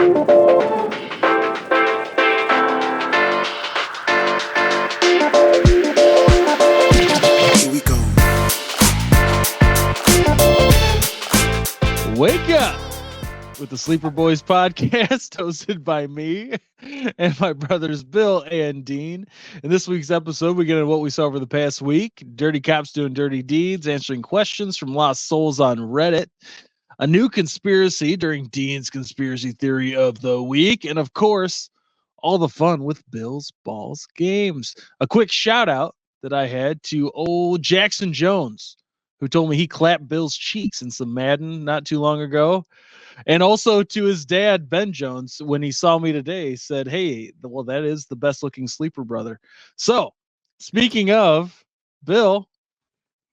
Wake up with the Sleeper Boys podcast, hosted by me and my brothers Bill and Dean. In this week's episode, we get into what we saw over the past week: dirty cops doing dirty deeds, answering questions from lost souls on Reddit, a new conspiracy during Dean's conspiracy theory of the week, and of course, all the fun with Bill's Balls games. A quick shout out that I had to old Jackson Jones, who told me he clapped Bill's cheeks in some Madden not too long ago. And also to his dad, Ben Jones, when he saw me today, said, hey, well, that is the best looking sleeper brother. So, speaking of, Bill,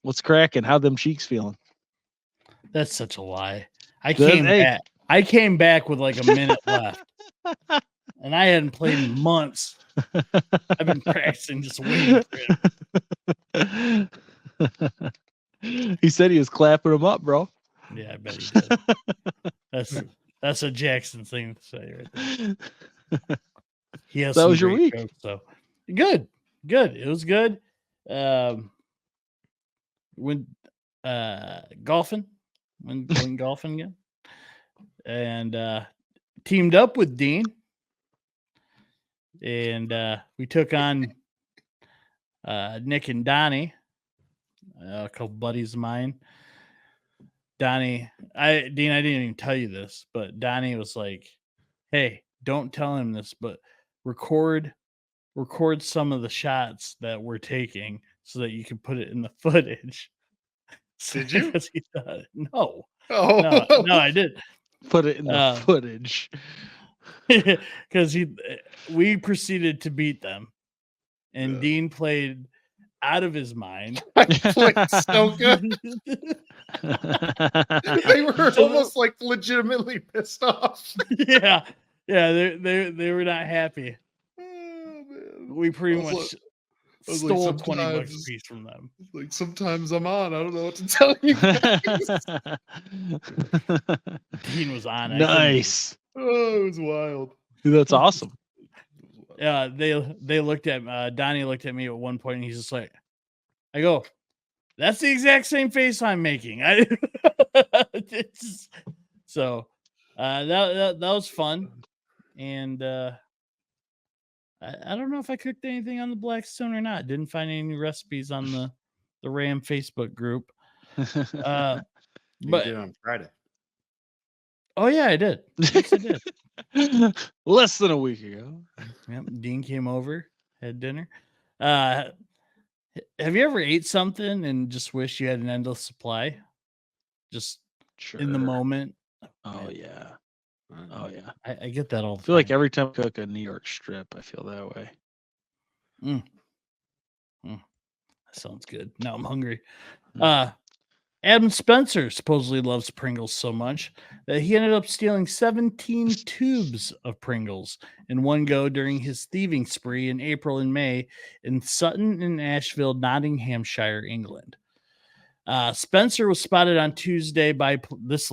what's cracking? How them cheeks feeling? That's such a lie. I came back with like a minute left. And I hadn't played in months. I've been practicing just waiting for him. He said he was clapping him up, bro. Yeah, I bet he did. That's a Jackson thing to say right there. He has that was your week. Jokes, so good. It was good. Went golfing. Went golfing again. And teamed up with Dean. And we took on Nick and Donnie. A couple buddies of mine. Dean, I didn't even tell you this, but Donnie was like, hey, don't tell him this, but record some of the shots that we're taking so that you can put it in the footage. Did you? No. Oh. No, I did. Put it in the footage. Because we proceeded to beat them. And Dean played out of his mind. I played so good. They were almost like legitimately pissed off. Yeah, they were not happy. Oh, man. We pretty much stole like $20 a piece from them. Like sometimes I'm on. I don't know what to tell you guys. Dean was on. Nice. Oh, it was wild. Dude, that's awesome. Yeah, they looked at Donnie looked at me at one point and he's just like, I go, that's the exact same face I'm making. So that was fun. And I don't know if I cooked anything on the Blackstone or not. Didn't find any recipes on the Ram Facebook group. But did on Friday. Oh yeah, I did. Yes, I did. Less than a week ago. Yep, Dean came over, had dinner. Have you ever ate something and just wish you had an endless supply? Just in the moment. Oh yeah. Oh yeah. I get that all the time. I feel like every time I cook a New York strip, I feel that way. That sounds good. Now I'm hungry. Adam Spencer supposedly loves Pringles so much that he ended up stealing 17 tubes of Pringles in one go during his thieving spree in April and May in Sutton and Asheville, Nottinghamshire, England. Spencer was spotted on Tuesday by police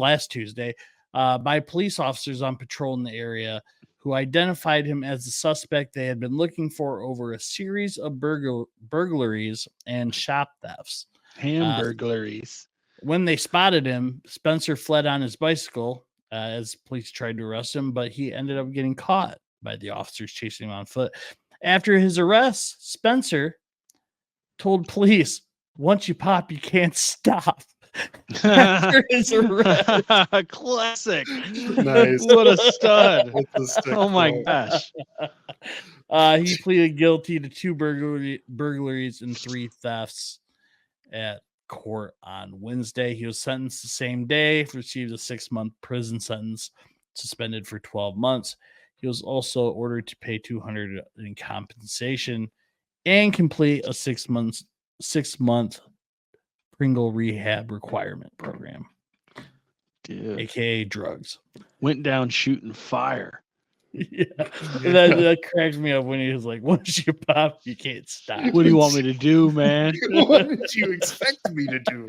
officers on patrol in the area who identified him as the suspect they had been looking for over a series of burglaries and shop thefts. Hamburglaries. When they spotted him, Spencer fled on his bicycle as police tried to arrest him, but he ended up getting caught by the officers chasing him on foot. After his arrest, Spencer told police, once you pop, you can't stop. After his arrest. Classic. Nice. What a stud. Oh my gosh. He pleaded guilty to 2 burglaries and 3 thefts at court on Wednesday. He was sentenced the same day, received a 6-month prison sentence, suspended for 12 months. He was also ordered to pay $200 in compensation and complete a 6-month Pringle rehab requirement program. Dude. AKA drugs. Went down shooting fire. Yeah, that cracked me up when he was like, once you pop, you can't stop. What do you want me to do, man? What did you expect me to do?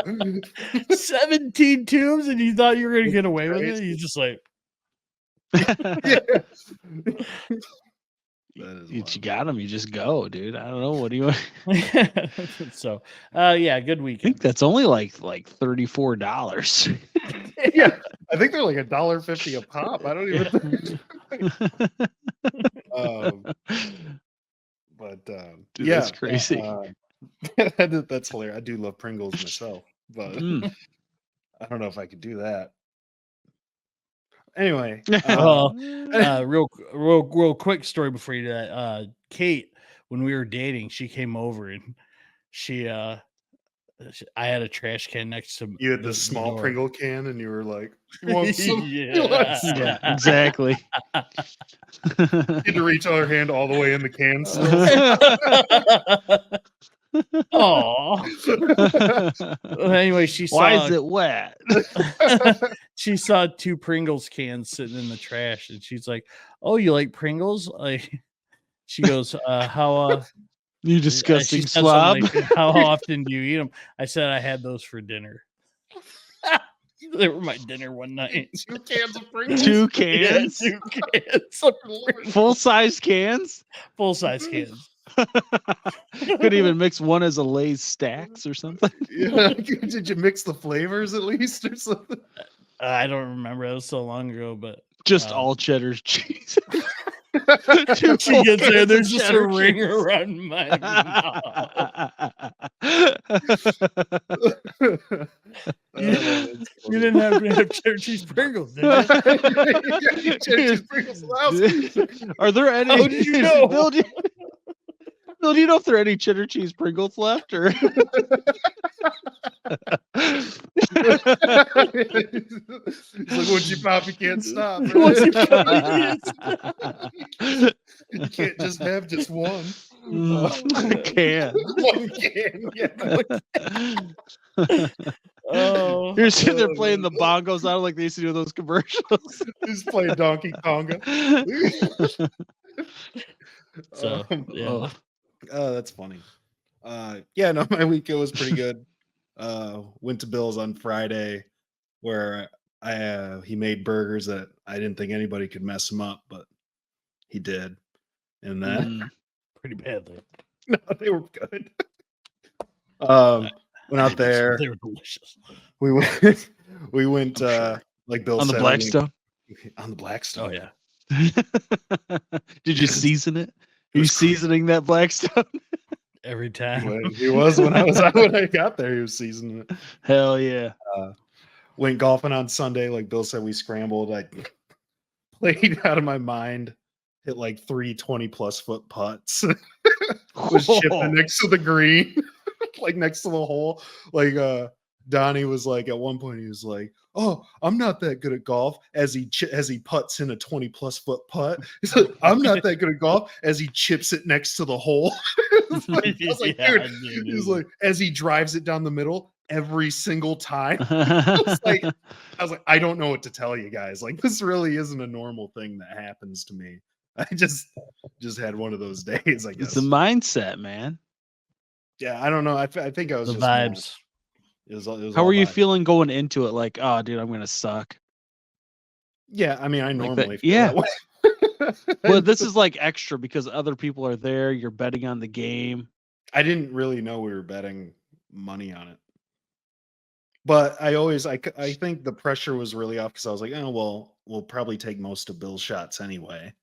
17 tubes and you thought you were going to get away with it? He's just like, Yeah. You got them. You just go, dude. I don't know. What do you want? So, yeah, good I weekend. think that's only like $34. Yeah, I think they're like $1.50 a pop. I don't even. But Dude, yeah, that's crazy. that's hilarious. I do love Pringles myself, but I don't know if I could do that. Anyway, real quick story before you do that. Kate, when we were dating, she came over and I had a trash can next to you had the small door. Pringle can, and you were like, "You want some?" Yeah, exactly. You had to reach our hand all the way in the can still. Oh. Anyway, Why is it wet? She saw 2 Pringles cans sitting in the trash, and she's like, "Oh, you like Pringles?" Like, she goes, "How You disgusting slob." Like, how often do you eat them? I said I had those for dinner. They were my dinner one night. 2 cans of Pringles. 2 cans. Yeah, 2 cans. Full size cans. Full size cans. Couldn't even mix one as a Lay's stacks or something. Yeah. Did you mix the flavors at least or something? I don't remember. It was so long ago, but just all cheddar cheese. She gets there. There's just a ring around my mouth. You didn't have to have cheddar cheese Pringles, did you? Cheddar cheese Pringles Are there any? How did you know? Bill, do you know if there are any cheddar cheese Pringles left? Or He's like, once you pop, you can't stop. Right? You can't just have just one. Can. One can, yeah. Oh, you're sitting there playing the bongos out like they used to do in those commercials. He's playing Donkey Konga. So yeah. Oh, that's funny. Yeah, no, my weekend was pretty good. Went to Bill's on Friday, where he made burgers that I didn't think anybody could mess him up, but he did, and that pretty badly. No, they were good. Went out there. They were delicious. We went. Sure. Like Bill on said, the Blackstone. On the Blackstone. Oh yeah. Did you season it? Are you seasoning that Blackstone? Every time. He was when I got there. He was seasoning it. Hell yeah. Went golfing on Sunday. Like Bill said, we scrambled. I played out of my mind. Hit like 3 20+ foot putts. Was chipping next to the green, like next to the hole. Like Donnie was like, at one point he was like, "Oh, I'm not that good at golf." As he putts in a 20+ foot putt, he's like, "I'm not that good at golf." As he chips it next to the hole. I was like, dude. He's like, as he drives it down the middle every single time. I was like, I don't know what to tell you guys. Like, this really isn't a normal thing that happens to me. I just had one of those days, I guess. It's a mindset, man. Yeah, I don't know. I think I was the just vibes. It was How were you vibes. feeling going into it? Like, oh, dude, I'm gonna suck. Yeah, I mean, I normally feel yeah. that way. But this is like extra because other people are there. You're betting on the game. I didn't really know we were betting money on it, but I think the pressure was really off because I was like, oh well, we'll probably take most of Bill's shots anyway,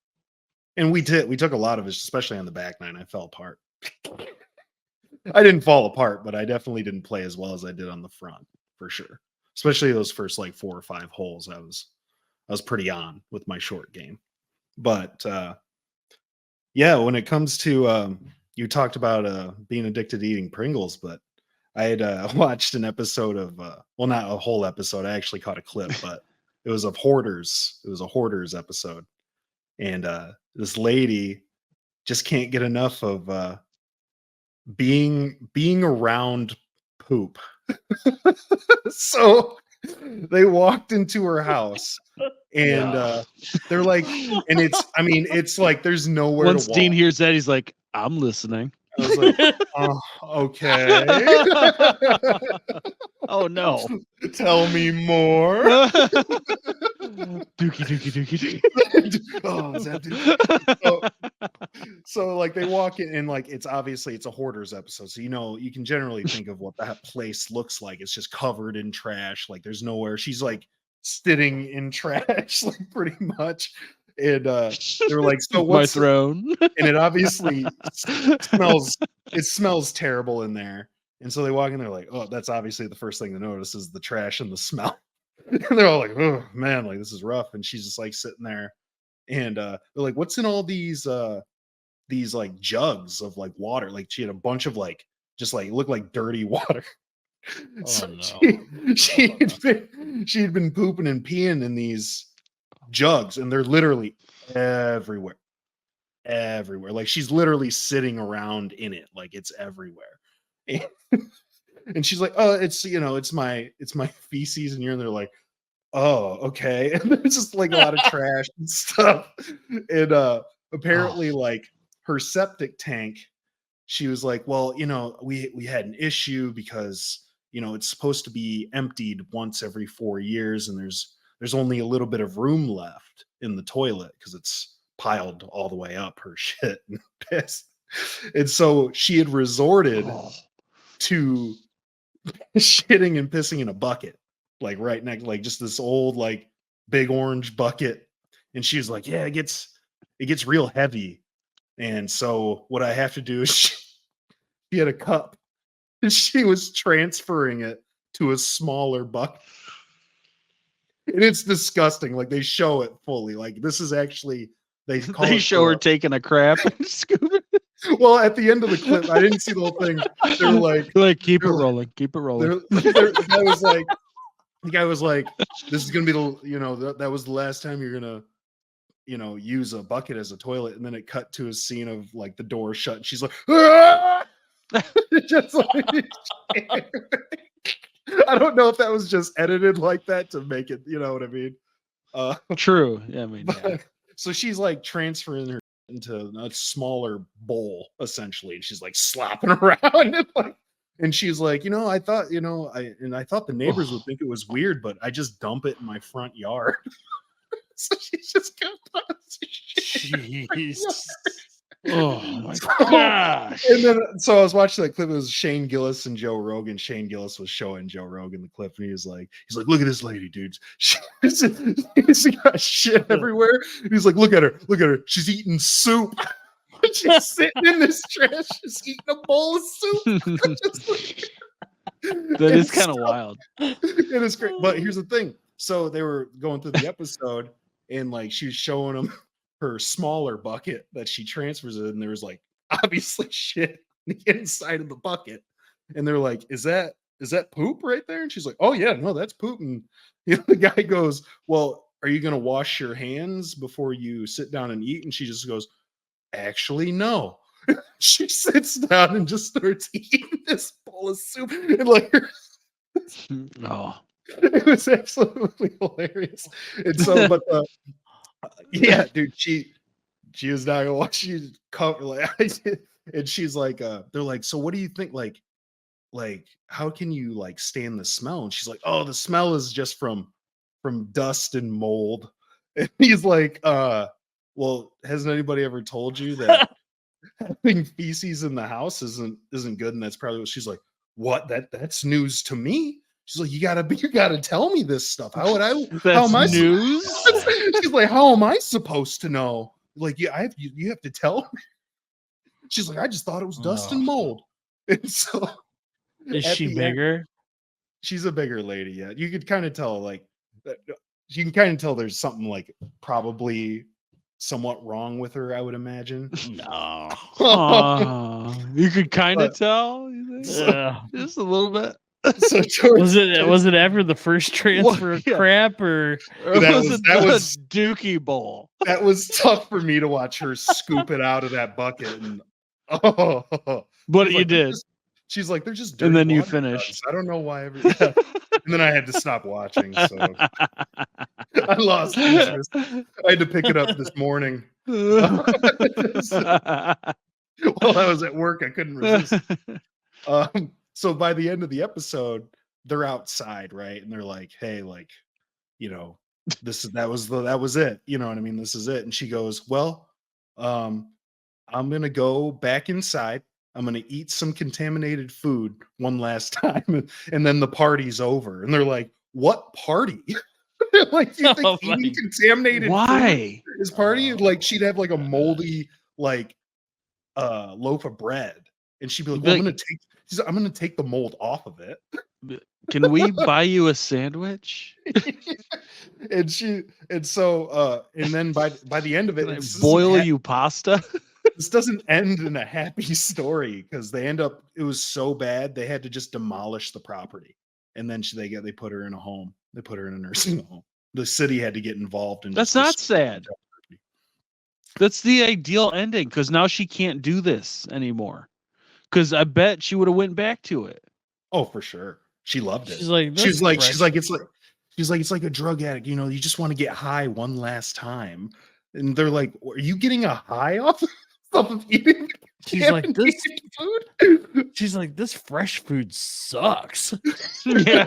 and we did. We took a lot of it, especially on the back nine. I fell apart. I didn't fall apart, but I definitely didn't play as well as I did on the front for sure. Especially those first like 4 or 5 holes, I was pretty on with my short game. But yeah, when it comes to you talked about being addicted to eating Pringles, but I had watched an episode of well, not a whole episode. I actually caught a clip, but it was of Hoarders. It was a Hoarders episode, and this lady just can't get enough of being around poop. So they walked into her house and they're like, and it's like there's nowhere Once to walk. Dean hears that, he's like, I'm listening. I was like, okay. Oh no. Tell me more. Dookie. Oh, is that Dookie? So like they walk in and like it's obviously it's a hoarders episode. So you can generally think of what that place looks like. It's just covered in trash. Like there's nowhere. She's like sitting in trash, like pretty much. And they're like, so My what's throne? and it obviously smells terrible in there. And so they walk in, they're like, oh, that's obviously the first thing to notice is the trash and the smell. And they're all like, oh man, like this is rough. And she's just like sitting there. And they're like, what's in all these like jugs of like water? Like she had a bunch of like just like looked like dirty water. Oh no. She'd been pooping and peeing in these jugs, and they're literally everywhere. Like she's literally sitting around in it, like it's everywhere. And she's like, oh, it's it's my feces, and you're in there like, oh, okay. And there's just like a lot of trash and stuff. And apparently like her septic tank, she was like, well, we had an issue because it's supposed to be emptied once every 4 years, and there's only a little bit of room left in the toilet because it's piled all the way up her shit and piss. And so she had resorted to shitting and pissing in a bucket, like right next, like just this old like big orange bucket. And she was like, yeah, it gets real heavy. And so what I have to do is she had a cup and she was transferring it to a smaller bucket. And it's disgusting. Like they show it fully. Like this is actually they show her taking a crap and scooping. Well, at the end of the clip, I didn't see the whole thing. They were like keep it rolling. The guy was like, this is gonna be that was the last time you're gonna use a bucket as a toilet. And then it cut to a scene of like the door shut and she's like, ah! Just like I don't know if that was just edited like that to make it, you know what I mean? True. Yeah, I mean, so she's like transferring her into a smaller bowl essentially, and she's like slopping around and she's like, I thought, I thought the neighbors would think it was weird, but I just dump it in my front yard. So she's just got Jeez. Oh my gosh. And then so I was watching that clip. It was Shane Gillis and Joe Rogan. Shane Gillis was showing Joe Rogan the clip, and he's like, look at this lady, dude. She's got shit everywhere. He's like, look at her. She's eating soup. She's sitting in this trash, just eating a bowl of soup. That is kind of wild. It is great. But here's the thing. So they were going through the episode, and like she was showing them her smaller bucket that she transfers it, and there was like obviously shit on the inside of the bucket, and they're like, is that poop right there? And she's like, oh yeah, no, that's poop. And the guy goes, well, are you gonna wash your hands before you sit down and eat? And she just goes, actually no. She sits down and just starts eating this bowl of soup, and like it was absolutely hilarious. And so but yeah, dude, she was not gonna watch. She covered like and she's like, they're like, so what do you think? Like, how can you like stand the smell? And she's like, oh, the smell is just from dust and mold. And he's like, well, hasn't anybody ever told you that having feces in the house isn't good? And that's probably what she's like. What? That's news to me. She's like, you gotta tell me this stuff. How would I? How am I news? She's like, how am I supposed to know? Like, you have to tell me. She's like, I just thought it was dust and mold. And so, is she bigger? She's a bigger lady. Yeah, you could kind of tell. Like, you can kind of tell there's something like probably somewhat wrong with her. I would imagine. No, you could kind of tell. Just a little bit. So was it after the first transfer of crap, or that was Dookie Bowl? That was tough for me to watch her scoop it out of that bucket. And but you did. She's like, they're just dirty. And then you water finished. Cups. I don't know why. And then I had to stop watching. So I lost interest. I had to pick it up this morning. While I was at work, I couldn't resist. So by the end of the episode, they're outside, right? And they're like, hey, like, that was it. You know what I mean? This is it. And she goes, well, I'm gonna go back inside. I'm gonna eat some contaminated food one last time, and then the party's over. And they're like, "What party?" They're like, "You think Oh my- eating contaminated food Why? is party?" Like she'd have like a moldy like loaf of bread, and she'd be like, You'd "Well, be I'm gonna take the mold off of it." Can we buy you a sandwich? and then by the end of it, Can I this boil you pasta? this doesn't end in a happy story because it was so bad they had to just demolish the property, and then they put her in a home. They put her in a nursing home. The city had to get involved, and That's not sad. That's the ideal ending because now she can't do this anymore. Because I bet she would have went back to it. Oh, for sure. She loved it. She's like, she's like it's like a drug addict. You know, you just want to get high one last time, and they're like, "Are you getting a high off of eating?" She's like, this food. She's like, this fresh food sucks. Yeah.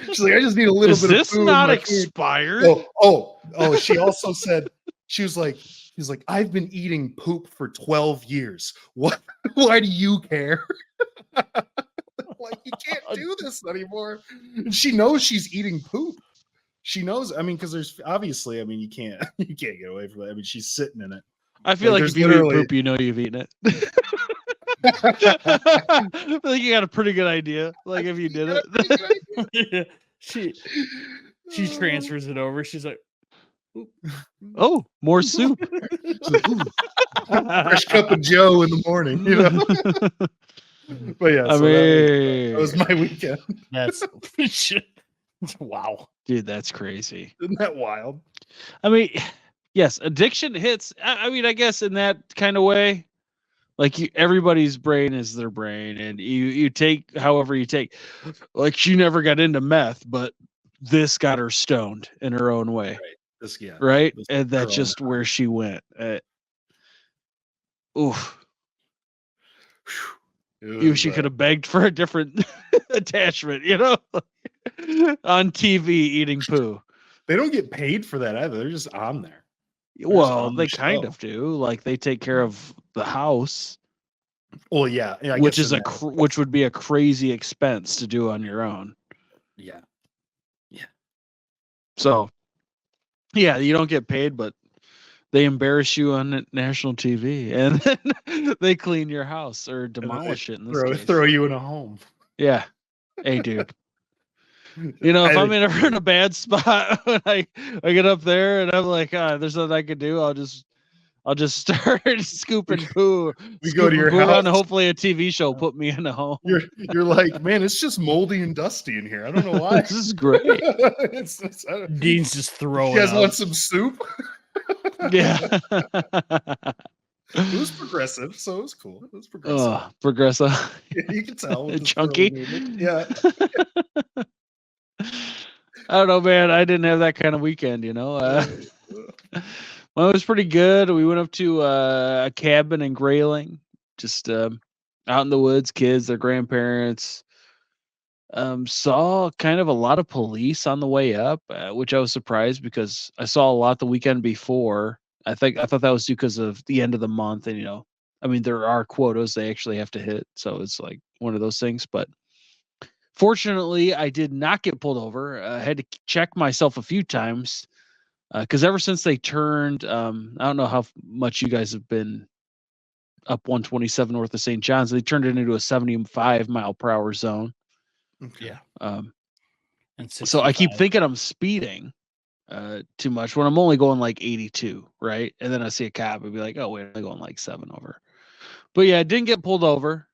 She's like, I just need a little Is bit of this food. not expired? Oh, she also said, she's like, I've been eating poop for 12 years. What? Why do you care? Like, you can't do this anymore. And she knows she's eating poop. She knows, I mean, because there's obviously, I mean, you can't get away from it. I mean, she's sitting in it. I feel like if you eat poop, you know you've eaten it. I feel like you got a pretty good idea. Like if you did it. She transfers it over. She's like, oh, more soup. Fresh cup of Joe in the morning, you know. But yeah, that was my weekend. That's wow, dude, that's crazy. Isn't that wild? I mean, yes, addiction hits. I mean, I guess in that kind of way, like everybody's brain is their brain, and you take however you take. Like she never got into meth, but this got her stoned in her own way, right? And that's just where she went. Oof. She could have begged for a different attachment, you know, on TV eating poo. They don't get paid for that either. They're just on there. Well, they kind of do. Like they take care of the house. Well, yeah, which would be a crazy expense to do on your own. Yeah. So, yeah, you don't get paid, but they embarrass you on national TV, and then they clean your house or demolish it. In this case. Throw you in a home. Yeah. Hey, dude. You know, if I'm ever in a bad spot, when I get up there and I'm like, there's nothing I can do, I'll just start scooping poo. We go to your house, and hopefully a TV show put me in a home. You're like, man, it's just moldy and dusty in here. I don't know why. This is great. Dean's just throwing. You guys want some soup? Yeah. It was progressive, so it was cool. It was progressive. Oh, progressive. Yeah, you can tell. Chunky. Yeah. I don't know, man. I didn't have that kind of weekend, you know. Well, it was pretty good. We went up to a cabin in Grayling, just out in the woods, kids, their grandparents. Saw kind of a lot of police on the way up, which I was surprised because I saw a lot the weekend before. I thought that was because of the end of the month, and I mean, there are quotas they actually have to hit, so it's like one of those things. But fortunately, I did not get pulled over. I had to check myself a few times because ever since they turned, I don't know how much you guys have been up 127 north of St. John's. They turned it into a 75 mile per hour zone. Yeah. And so I keep thinking I'm speeding too much when I'm only going like 82, right? And then I see a cop and be like, oh, wait, I'm going like 7 over. But yeah, I didn't get pulled over.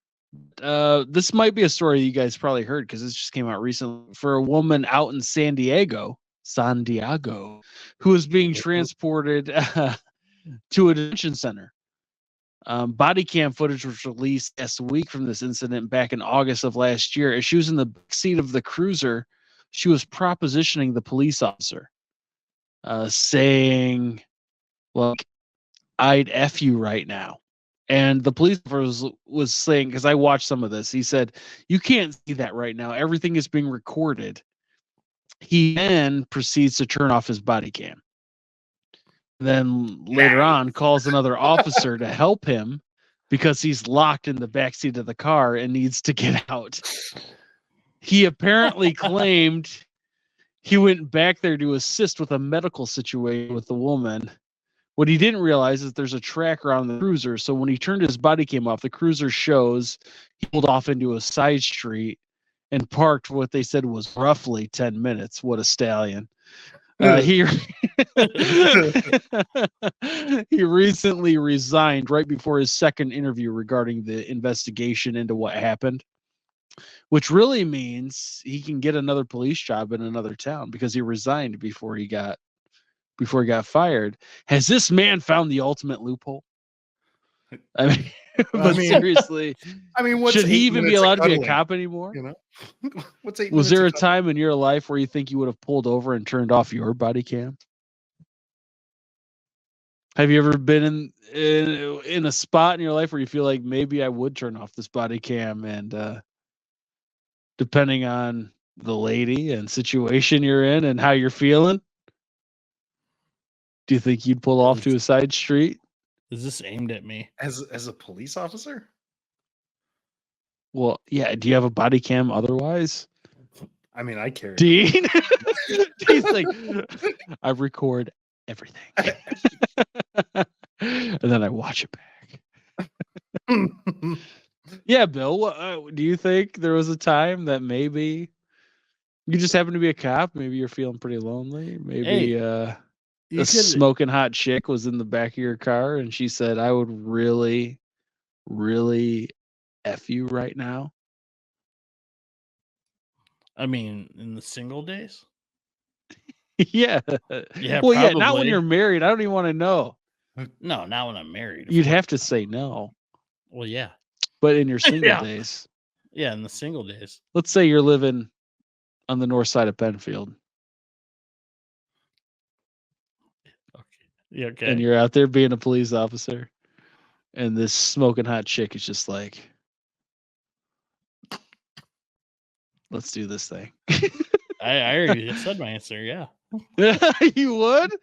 This might be a story you guys probably heard because this just came out recently for a woman out in San Diego, who was being transported to a detention center. Body cam footage was released last week from this incident back in August of last year. As she was in the seat of the cruiser, she was propositioning the police officer, saying, "Look, I'd F you right now." And the police officer was saying, because I watched some of this, he said, "You can't see that right now. Everything is being recorded." He then proceeds to turn off his body cam. Then later on calls another officer to help him because he's locked in the backseat of the car and needs to get out. He apparently claimed he went back there to assist with a medical situation with the woman. What he didn't realize is there's a tracker on the cruiser. So when he turned his body cam off, the cruiser shows he pulled off into a side street and parked what they said was roughly 10 minutes. What a stallion. He recently resigned right before his second interview regarding the investigation into what happened, which really means he can get another police job in another town because he resigned before he got fired. Has this man found the ultimate loophole? I mean, seriously, should he even be allowed to be a cop anymore? You know, was there a time in your life where you think you would have pulled over and turned off your body cam? Have you ever been in a spot in your life where you feel like maybe I would turn off this body cam, and depending on the lady and situation you're in and how you're feeling, do you think you'd pull off to a side street? Is this aimed at me? As a police officer? Well, yeah. Do you have a body cam otherwise? I mean, I carry Dean. He's like, I record everything. And then I watch it back. Yeah, Bill, do you think there was a time that maybe you just happened to be a cop? Maybe you're feeling pretty lonely. Maybe a smoking hot chick was in the back of your car and she said, I would really, really F you right now. I mean, in the single days? Yeah. Yeah. Well, probably. Yeah, not when you're married. I don't even want to know. No, not when I'm married. You'd have to say no. Well, yeah. But in your single days. Yeah, in the single days. Let's say you're living on the north side of Penfield. Yeah, okay. And you're out there being a police officer. And this smoking hot chick is just like, let's do this thing. I already said my answer, yeah. You would?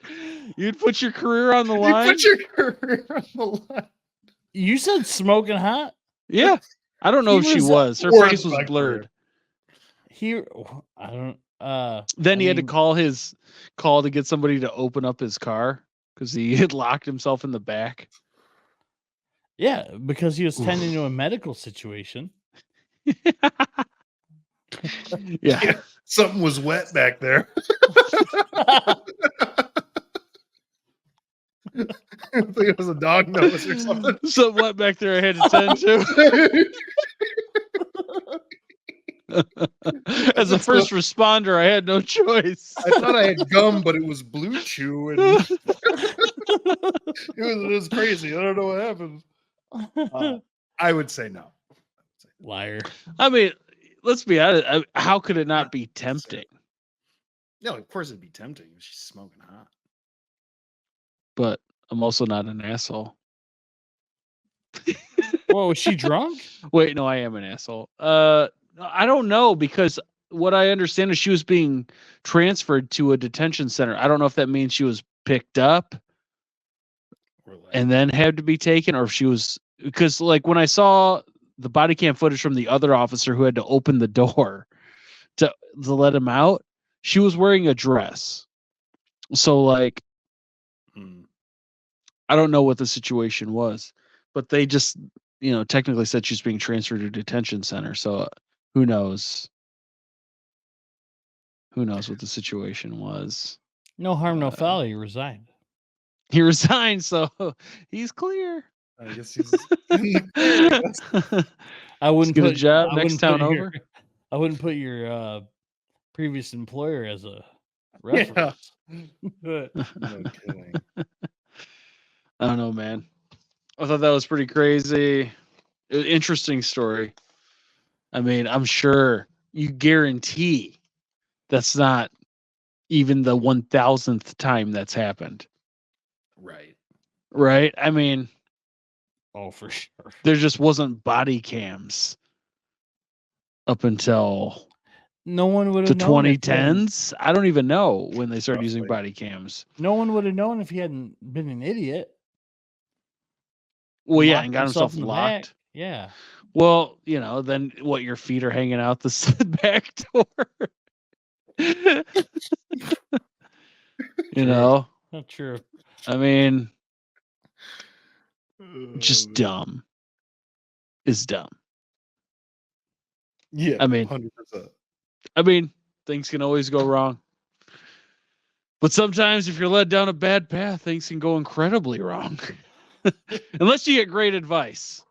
You'd put your career on the line? You put your career on the line. You said smoking hot? Yeah. I don't know if she was. Her face was blurred. I don't Then he had to call to get somebody to open up his car because he had locked himself in the back. Yeah, because he was tending to a medical situation. Yeah. Something was wet back there. I think it was a dog nose or something. Something wet back there I had to tend to. As a first responder, I had no choice. I thought I had gum, but it was Blue Chew, and it was crazy. I don't know what happened. I would say no. Liar. I mean, let's be honest. How could it not be tempting? No, of course it'd be tempting if she's smoking hot. But I'm also not an asshole. Whoa, was she drunk? Wait, no, I am an asshole. I don't know, because what I understand is she was being transferred to a detention center. I don't know if that means she was picked up and then had to be taken, or if she was, because like when I saw the body cam footage from the other officer who had to open the door to let him out, she was wearing a dress. So like, I don't know what the situation was, but they just, technically said she's being transferred to a detention center. So who knows? Who knows what the situation was? No harm, no foul. He resigned. He resigned, so he's clear. I guess he's. I wouldn't get put a job next town over. I wouldn't put your previous employer as a reference. No kidding. I don't know, man. I thought that was pretty crazy. Interesting story. I mean, I'm sure you guarantee that's not even the 1000th time that's happened. Right. Right? I mean, oh, for sure. There just wasn't body cams up until No one would the have known. 2010s. I don't even know when they started using Roughly. body cams. No one would have known if he hadn't been an idiot. Well, yeah, Locked and got himself himself in the locked. back. Yeah. Well, then what? Your feet are hanging out the back door. True. Not true. I mean, Oh, just man. dumb is dumb. Yeah, I mean, 100%. Things can always go wrong. But sometimes if you're led down a bad path, things can go incredibly wrong. Unless you get great advice,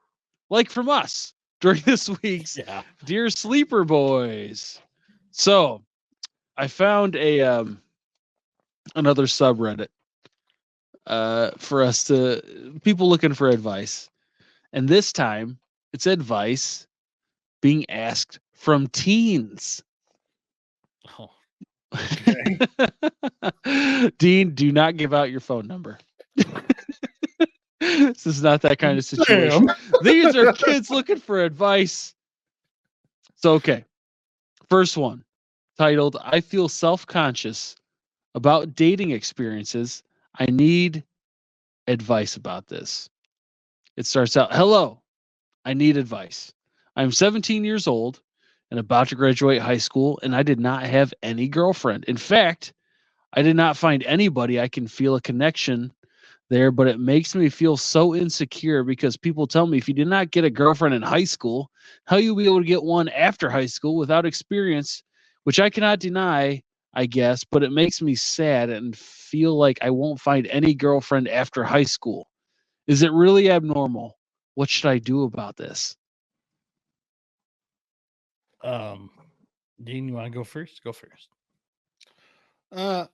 like from us during this week's Dear Sleeper Boys. So I found another subreddit for us people looking for advice. And this time it's advice being asked from teens. Oh. Okay. Dean, do not give out your phone number. This is not that kind of situation. These are kids looking for advice. So, okay. First one, titled, I feel self-conscious about dating experiences. I need advice about this. It starts out, hello, I need advice. I'm 17 years old and about to graduate high school, and I did not have any girlfriend. In fact, I did not find anybody I can feel a connection there, but it makes me feel so insecure because people tell me if you did not get a girlfriend in high school, how you'll be able to get one after high school without experience, which I cannot deny, I guess, but it makes me sad and feel like I won't find any girlfriend after high school. Is it really abnormal? What should I do about this? Dean, you want to go first? Go first. I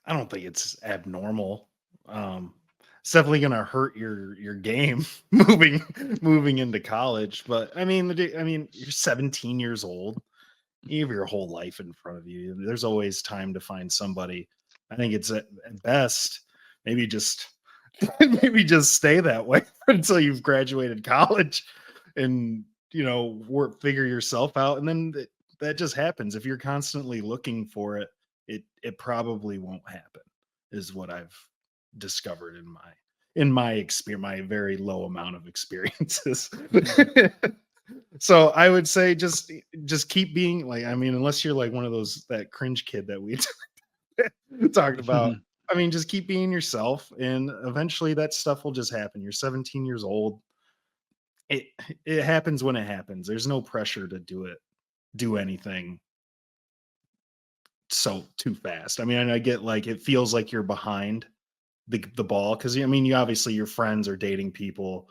don't think it's abnormal. It's definitely gonna hurt your game moving into college. But you're 17 years old. You have your whole life in front of you. There's always time to find somebody. I think it's at best maybe just stay that way until you've graduated college and figure yourself out. And then that just happens. If you're constantly looking for it, it probably won't happen, is what I've discovered in my experience, my very low amount of experiences. So I would say just keep being like, unless you're like one of that cringe kid that we talked about. Just keep being yourself, and eventually that stuff will just happen. You're 17 years old. It happens when it happens. There's no pressure to do anything so too fast. I get like it feels like you're behind the ball because you obviously your friends are dating people.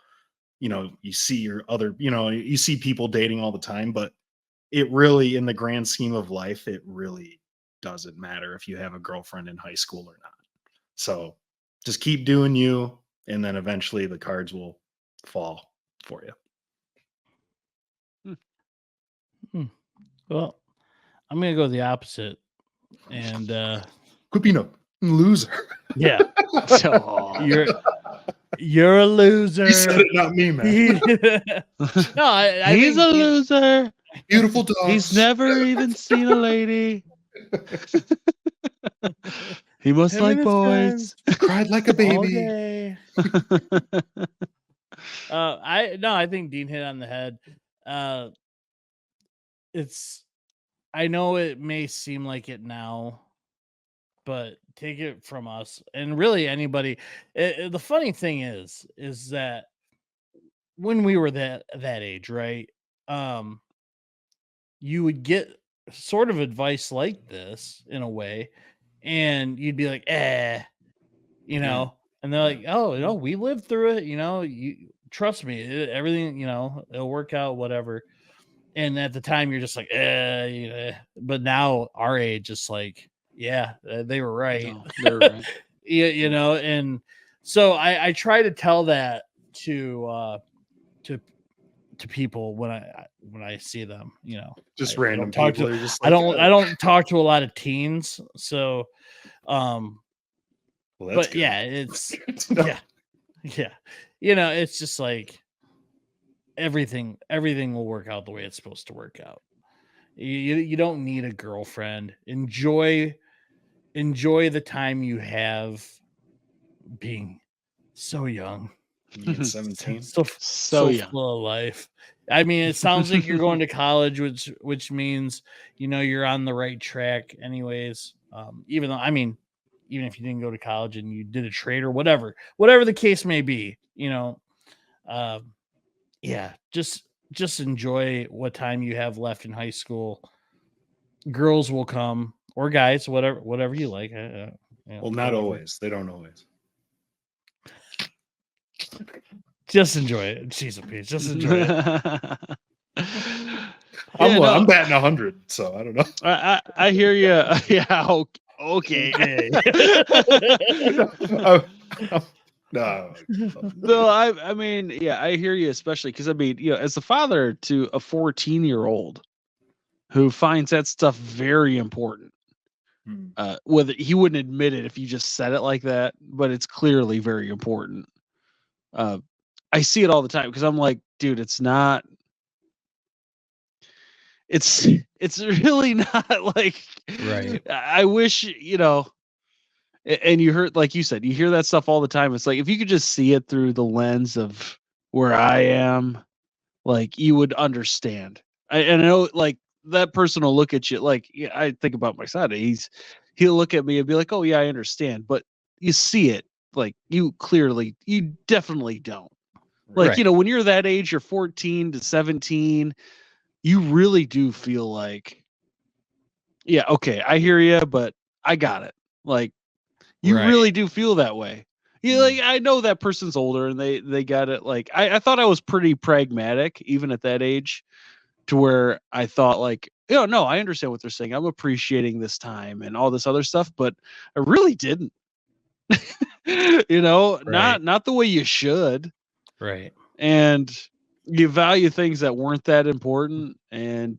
You see you see people dating all the time, but it really, in the grand scheme of life, it really doesn't matter if you have a girlfriend in high school or not. So just keep doing you, and then eventually the cards will fall for you. Well, I'm gonna go the opposite, and quit being a loser. Yeah, you're a loser. You said it, not me, man. No, he's a loser. Beautiful dog. He's never even seen a lady. He must like boys. Cried like a baby. I think Dean hit on the head. I know it may seem like it now, but take it from us and really anybody. The funny thing is that when we were that age, right? You would get sort of advice like this in a way, and you'd be like, and they're like, oh, no, we lived through it. You trust me, everything, it'll work out, whatever. And at the time, you're just like, but now our age is like, yeah, they were right. No, they're right. And so I try to tell that to people when I see them, just I random don't people. I don't talk to a lot of teens, so but good. Yeah, it's yeah, it's just like everything will work out the way it's supposed to work out. You don't need a girlfriend. Enjoy the time you have being so young. You get 17. So young. full of life. I mean, it sounds like you're going to college, which means you're on the right track, anyways. Even though, I mean, even if you didn't go to college and you did a trade or whatever the case may be, yeah, just enjoy what time you have left in high school. Girls will come, or guys, whatever you like. Well, not always. They don't always. Just enjoy it. Jeez, Pete, just enjoy it. I'm batting 100, so I don't know. I hear you. Yeah. Okay. No. No, I mean, yeah, I hear you, especially because I mean, as a father to a 14-year-old who finds that stuff very important. Whether he wouldn't admit it if you just said it like that, but it's clearly very important. I see it all the time because I'm like, dude, it's not. It's really not like. Right. I wish and you heard, like you said, you hear that stuff all the time. It's like if you could just see it through the lens of where I am, like you would understand. And I know, like that person will look at you like, I think about my son. He'll look at me and be like, "Oh yeah, I understand," but you see it, like you definitely don't. Like Right. when you're that age, you're 14 to 17, you really do feel like, yeah, okay, I hear you, but I got it. Like you Right. really do feel that way. Like I know that person's older and they got it. Like I thought I was pretty pragmatic even at that age, to where I thought like, no, I understand what they're saying. I'm appreciating this time and all this other stuff, but I really didn't. Right. Not the way you should. Right. And you value things that weren't that important, and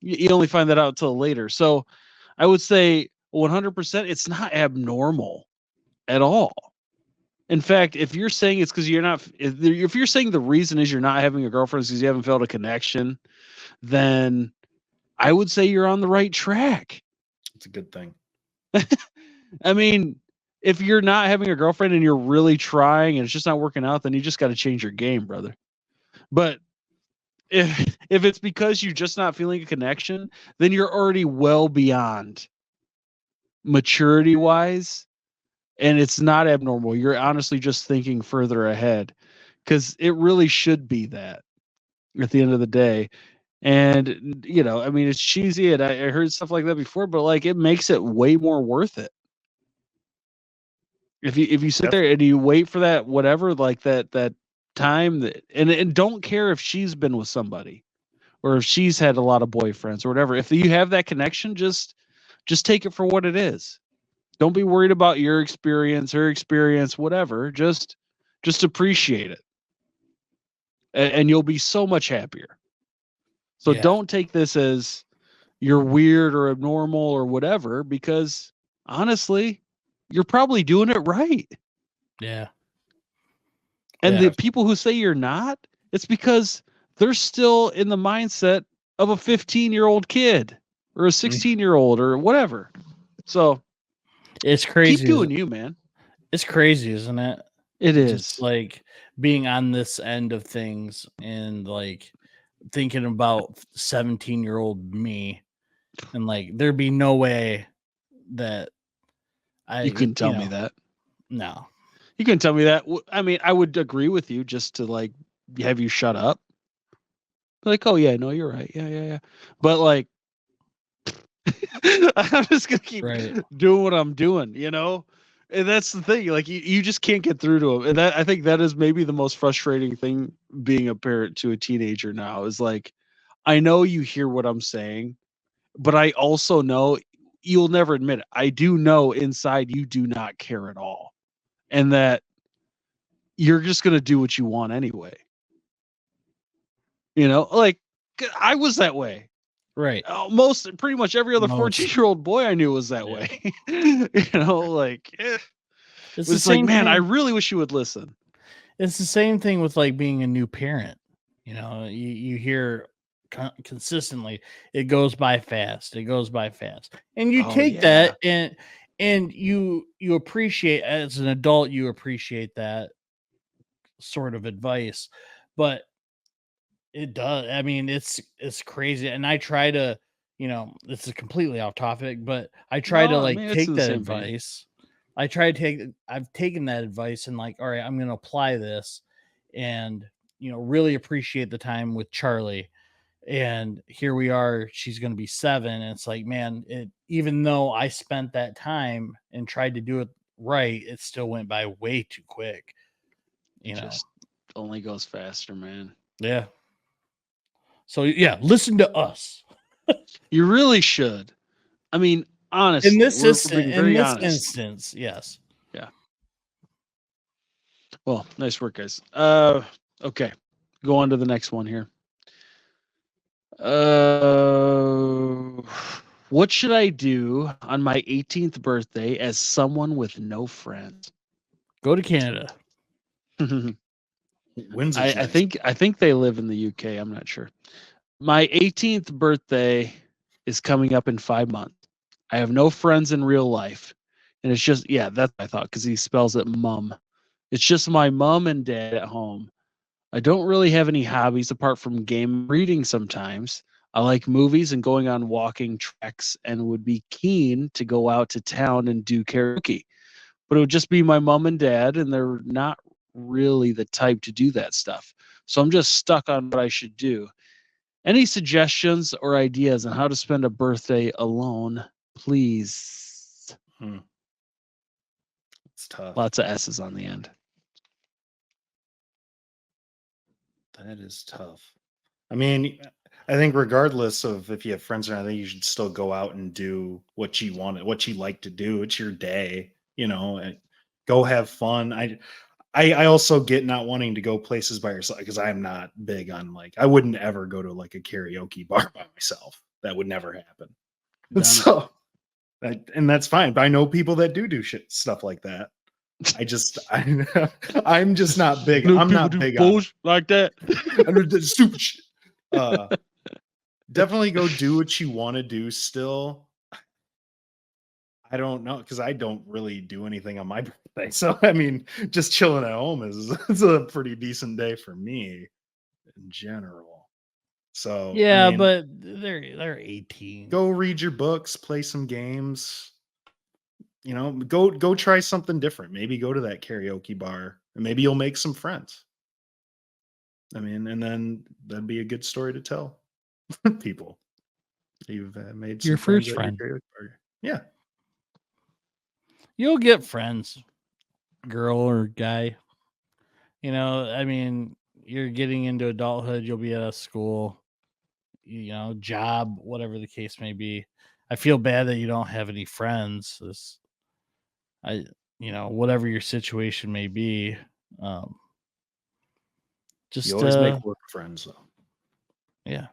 you only find that out till later. So I would say 100%, it's not abnormal at all. In fact, if you're saying it's because you're not, if you're saying the reason is you're not having a girlfriend is because you haven't felt a connection, then I would say you're on the right track. It's a good thing. I mean, if you're not having a girlfriend and you're really trying and it's just not working out, then you just got to change your game, brother. But if it's because you're just not feeling a connection, then you're already well beyond maturity wise, and it's not abnormal. You're honestly just thinking further ahead, because it really should be that at the end of the day. And I mean, it's cheesy, and I heard stuff like that before, but like it makes it way more worth it. If you sit there and you wait for that whatever, like that time, and don't care if she's been with somebody or if she's had a lot of boyfriends or whatever. If you have that connection, just take it for what it is. Don't be worried about your experience, her experience, whatever. Just appreciate it, and you'll be so much happier. So don't take this as you're weird or abnormal or whatever, because honestly, you're probably doing it right. Yeah. And the people who say you're not, it's because they're still in the mindset of a 15-year-old kid or a 16-year-old or whatever. So it's crazy. Keep doing you, man. It's crazy, isn't it? It is. Just like being on this end of things and like thinking about 17-year-old me, and like there'd be no way that you couldn't tell me that. No, you couldn't tell me that. I mean, I would agree with you just to like have you shut up. Like, oh yeah, no, you're right. Yeah. But like, I'm just gonna keep doing what I'm doing, And that's the thing. Like, you just can't get through to them. And that, I think that is maybe the most frustrating thing being a parent to a teenager now, is like, I know you hear what I'm saying, but I also know you'll never admit it. I do know inside you do not care at all, and that you're just gonna do what you want anyway. Like I was that way. Right. Pretty much every other 14-year-old boy I knew was that way. Like it's the same like, man, I really wish you would listen. It's the same thing with like being a new parent. You hear consistently, it goes by fast. It goes by fast. And you Oh, take yeah. that and you appreciate, as an adult, you appreciate that sort of advice. But it does. I mean, it's crazy. And I try to, this is completely off topic, but I try to No, I like mean, it's take in the that same vein. advice. I've taken that advice and like, all right, I'm going to apply this and, really appreciate the time with Charlie. And here we are, she's going to be 7. And it's like, man, even though I spent that time and tried to do it right, it still went by way too quick, Just only goes faster, man. Yeah. So yeah, listen to us. You really should. I mean, honestly, In this we're being very honest. instance, yes. Yeah. Well, nice work, guys. Okay. Go on to the next one here. What should I do on my 18th birthday as someone with no friends? Go to Canada. Windsor's I nice. think they live in the UK. I'm not sure. My 18th birthday is coming up in 5 months. I have no friends in real life. And it's just, yeah, that's what I thought, because he spells it mum. It's just my mom and dad at home. I don't really have any hobbies apart from game reading sometimes. I like movies and going on walking treks and would be keen to go out to town and do karaoke. But it would just be my mom and dad, and they're not really the type to do that stuff. So I'm just stuck on what I should do. Any suggestions or ideas on how to spend a birthday alone, please? It's tough. Lots of S's on the end. That is tough. I mean, I think regardless of if you have friends or not, I think you should still go out and do what you want, what you like to do. It's your day, and go have fun. I also get not wanting to go places by yourself because I am not big on I wouldn't ever go to like a karaoke bar by myself. That would never happen. So, and that's fine. But I know people that do stuff like that. I'm just not big. I'm not big on it. Like that. Stupid shit. Definitely go do what you want to do still. I don't know, because I don't really do anything on my birthday. So I mean, just chilling at home is a pretty decent day for me in general. So yeah, I mean, but they're 18. Go read your books, play some games. Go try something different. Maybe go to that karaoke bar, and maybe you'll make some friends. I mean, and then that'd be a good story to tell people. You've made some Your first friends at your friend. karaoke bar. Yeah. You'll get friends, girl or guy. I mean, you're getting into adulthood, you'll be at a school, job, whatever the case may be. I feel bad that you don't have any friends. Whatever your situation may be. Just You always make work friends, though. Yeah.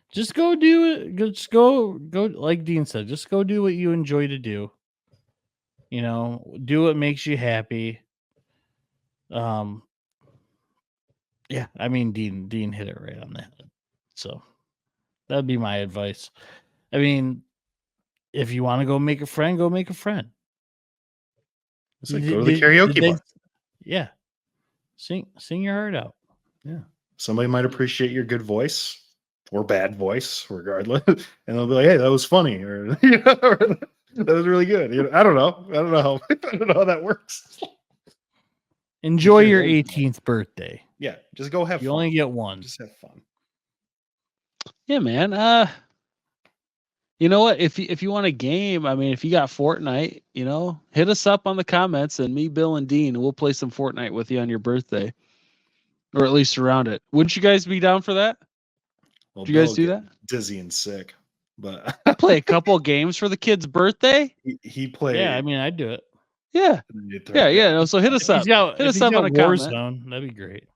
Just go do it. Just go like Dean said, just go do what you enjoy to do. Do what makes you happy. Yeah, I mean Dean hit it right on the head. So that'd be my advice. I mean, if you want to go make a friend, go make a friend. Go to the karaoke bar. Yeah. Sing your heart out. Yeah. Somebody might appreciate your good voice or bad voice, regardless. And they'll be like, hey, that was funny. Or, that was really good. I don't know. I don't know how that works. Enjoy your 18th birthday. Yeah. Just go have fun. You only get one. Just have fun. Yeah, man. You know what? If you want a game, I mean, if you got Fortnite, hit us up on the comments, and me, Bill, and Dean, we'll play some Fortnite with you on your birthday, or at least around it. Wouldn't you guys be down for that? Well, do you guys do that? Dizzy and sick, but play a couple of games for the kid's birthday. He played. Yeah, I mean, I'd do it. Yeah. No, so hit us up. Hit us up on a comment. That'd be great.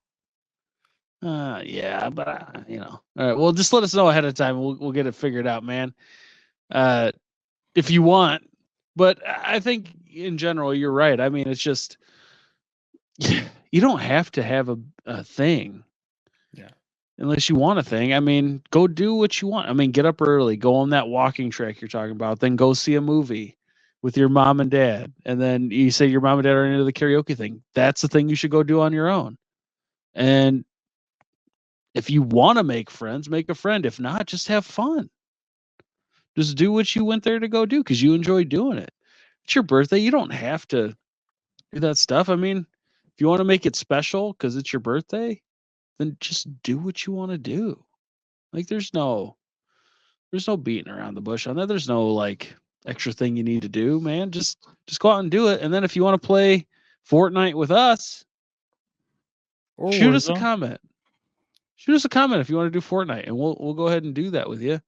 Yeah, but all right. Well, just let us know ahead of time. We'll get it figured out, man. If you want, but I think in general you're right. I mean, it's just you don't have to have a thing. Yeah. unless you want a thing. I mean, go do what you want. I mean, get up early, go on that walking track you're talking about, then go see a movie with your mom and dad. And then you say your mom and dad are into the karaoke thing. That's the thing you should go do on your own. And if you want to make friends, make a friend. If not, just have fun. Just do what you went there to go do because you enjoy doing it. It's your birthday. You don't have to do that stuff. I mean, if you want to make it special because it's your birthday, then just do what you want to do. Like there's no beating around the bush on that. There's no like extra thing you need to do, man. Just go out and do it. And then if you want to play Fortnite with us, Or shoot us a Warzone. comment. Shoot us a comment if you want to do Fortnite, and we'll go ahead and do that with you.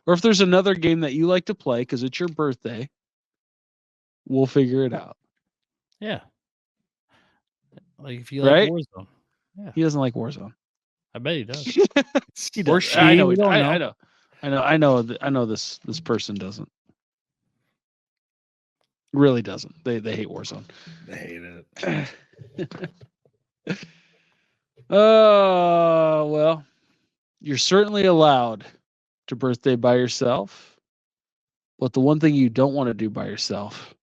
Or if there's another game that you like to play because it's your birthday, we'll figure it out. Yeah. Like if you Right? like Warzone. Yeah. He doesn't like Warzone. I bet he does. He Or does. she, I know. we don't I know. I know. This person doesn't. Really doesn't. They hate Warzone. They hate it. Well, you're certainly allowed to birthday by yourself, but the one thing you don't want to do by yourself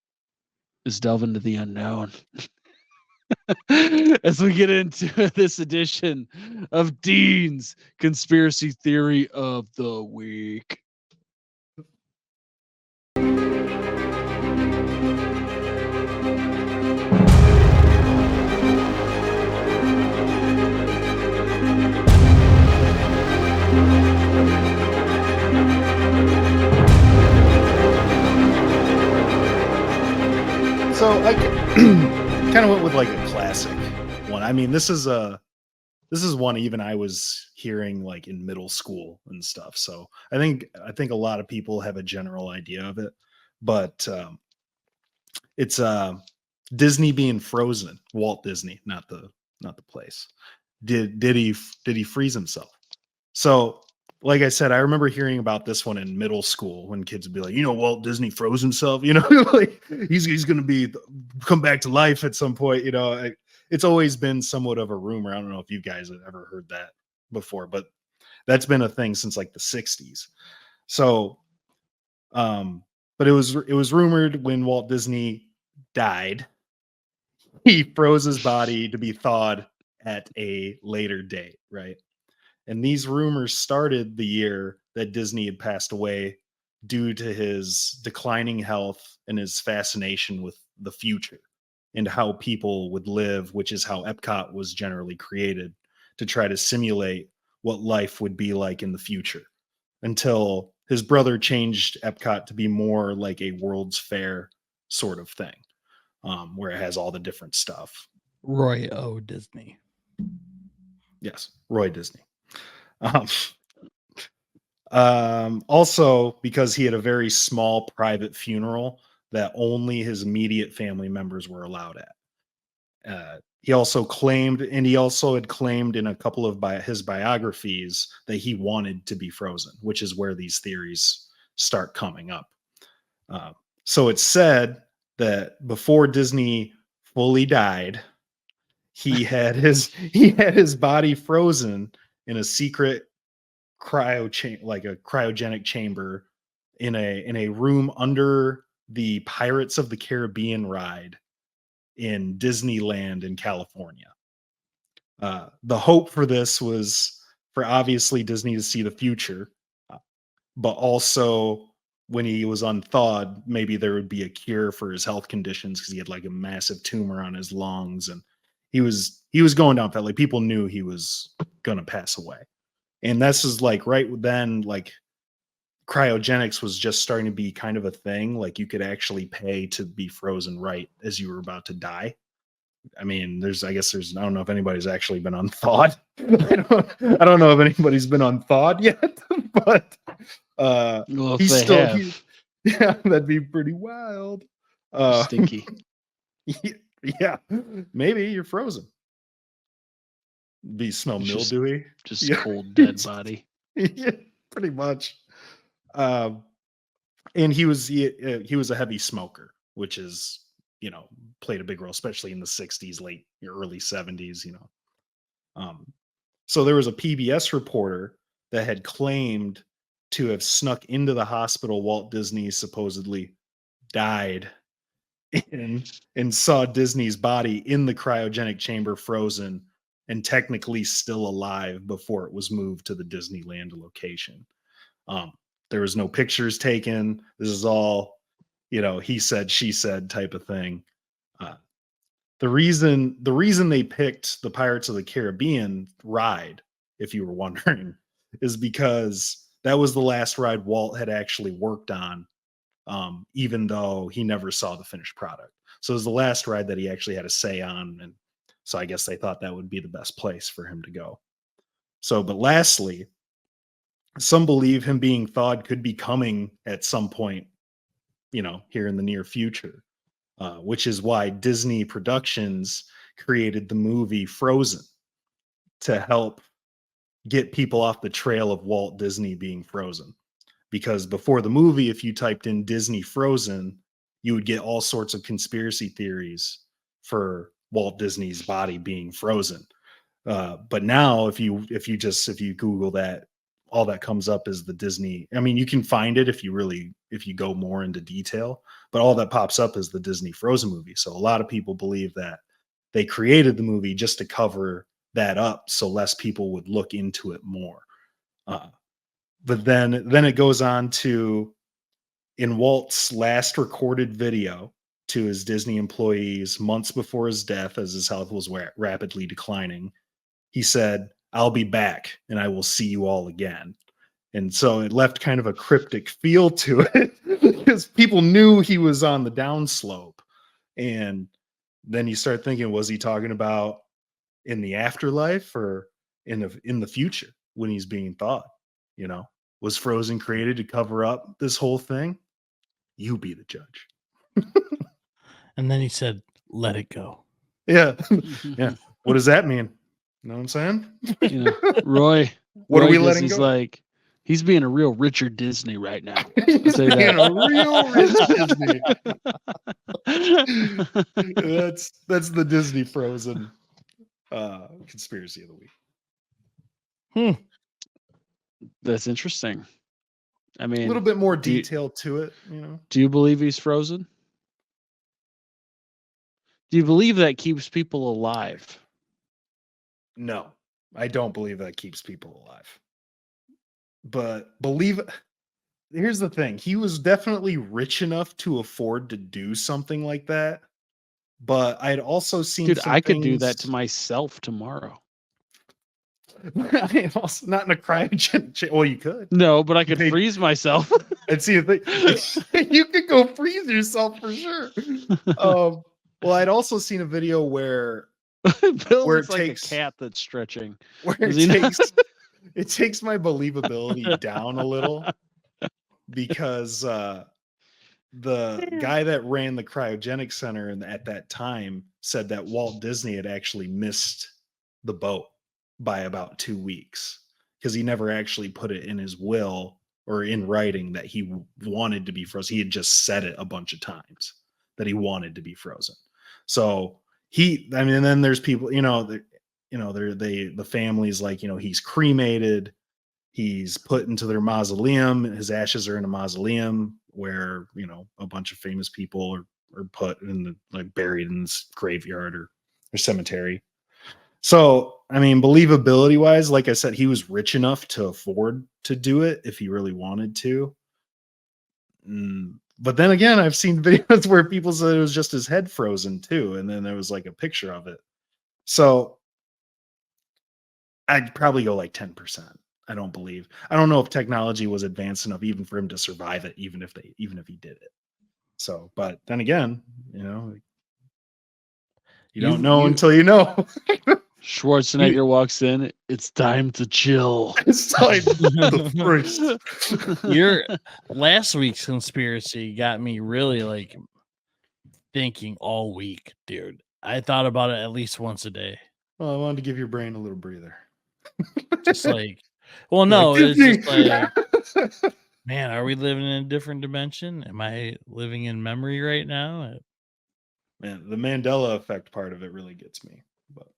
is delve into the unknown. As we get into this edition of Dean's Conspiracy Theory of the Week. So I kind of went with like a classic one. I mean, this is one even I was hearing like in middle school and stuff. So I think a lot of people have a general idea of it, but it's Disney being frozen. Walt Disney, not the place. Did he freeze himself? So like I said, I remember hearing about this one in middle school when kids would be like, Walt Disney froze himself, like he's going to come back to life at some point, it's always been somewhat of a rumor. I don't know if you guys have ever heard that before, but that's been a thing since like the 60s. So, but it was rumored when Walt Disney died, he froze his body to be thawed at a later date, right? And these rumors started the year that Disney had passed away due to his declining health and his fascination with the future and how people would live, which is how Epcot was generally created, to try to simulate what life would be like in the future, until his brother changed Epcot to be more like a World's Fair sort of thing, where it has all the different stuff. Roy O. Disney. Yes, Roy Disney. Also because he had a very small private funeral that only his immediate family members were allowed at. He also had claimed in a couple of his biographies that he wanted to be frozen, which is where these theories start coming up. So it's said that before Disney fully died, he had his body frozen in a secret cryogenic chamber in a room under the Pirates of the Caribbean ride in Disneyland in California. The hope for this was for obviously Disney to see the future, but also when he was unthawed, maybe there would be a cure for his health conditions because he had like a massive tumor on his lungs and he was going down that, like, people knew he was gonna pass away. And this is like right then, like cryogenics was just starting to be kind of a thing. Like you could actually pay to be frozen right as you were about to die. I mean, I don't know if anybody's actually been unthawed. I don't know if anybody's been unthawed yet, but Well, if he's they still, have, yeah, that'd be pretty wild. stinky. Yeah, maybe you're frozen. Smell It's just- mildewy. Just Yeah. cold dead body. Yeah, pretty much. And he was a heavy smoker, which is, played a big role, especially in the 60s, early 70s, So there was a PBS reporter that had claimed to have snuck into the hospital Walt Disney supposedly died in and saw Disney's body in the cryogenic chamber frozen and technically still alive before it was moved to the Disneyland location. There was no pictures taken. This is all, he said, she said type of thing. The reason they picked the Pirates of the Caribbean ride, if you were wondering, is because that was the last ride Walt had actually worked on, even though he never saw the finished product. So it was the last ride that he actually had a say on, and so I guess they thought that would be the best place for him to go. So, but lastly, some believe him being thawed could be coming at some point, here in the near future, which is why Disney Productions created the movie Frozen to help get people off the trail of Walt Disney being frozen. Because before the movie, if you typed in Disney Frozen, you would get all sorts of conspiracy theories for Walt Disney's body being frozen. But now, if you Google that, all that comes up is the Disney. I mean, you can find it if you go more into detail, but all that pops up is the Disney Frozen movie. So a lot of people believe that they created the movie just to cover that up, so less people would look into it more. But then it goes on to, in Walt's last recorded video to his Disney employees months before his death, as his health was rapidly declining, he said, "I'll be back and I will see you all again." And so it left kind of a cryptic feel to it because people knew he was on the downslope. And then you start thinking, was he talking about in the afterlife or in the future when he's being thawed? Was Frozen created to cover up this whole thing? You be the judge. And then he said, "Let it go." Yeah. Yeah. What does that mean? You know what I'm saying? Roy. What Roy are we letting Disney's go? like, he's being a real Richard Disney right now. He's say being that. a real rich Disney. That's the Disney Frozen conspiracy of the week. That's interesting. I mean, A little bit more detail to it, Do you believe he's frozen? Do you believe that keeps people alive? No, I don't believe that keeps people alive. But here's the thing. He was definitely rich enough to afford to do something like that. But I'd also seen Dude, some I could do things- that to myself tomorrow. Also, not in a cryogenic. Well, you could. No, but I could freeze myself. And see if you could go freeze yourself for sure. Well, I'd also seen a video where Bill where looks it like takes- a cat that's stretching. where Does he not? it takes my believability down a little because the guy that ran the cryogenic center at that time said that Walt Disney had actually missed the boat by about 2 weeks because he never actually put it in his will or in writing that he wanted to be frozen. He had just said it a bunch of times that he wanted to be frozen. So and then there's people, the family's like, he's cremated, he's put into their mausoleum, his ashes are in a mausoleum where, a bunch of famous people are put in buried in this graveyard or cemetery. So, I mean, believability wise, like I said, he was rich enough to afford to do it if he really wanted to. But then again, I've seen videos where people said it was just his head frozen too. And then there was like a picture of it. So I'd probably go like 10%. I don't know if technology was advanced enough even for him to survive it, even if he did it. So, but then again, you don't know until you know. Schwarzenegger walks in. It's time to chill. It's time to freeze. Your last week's conspiracy got me really thinking all week, dude. I thought about it at least once a day. Well, I wanted to give your brain a little breather. Just well, no, it's just man, are we living in a different dimension? Am I living in memory right now? Man, the Mandela effect part of it really gets me. But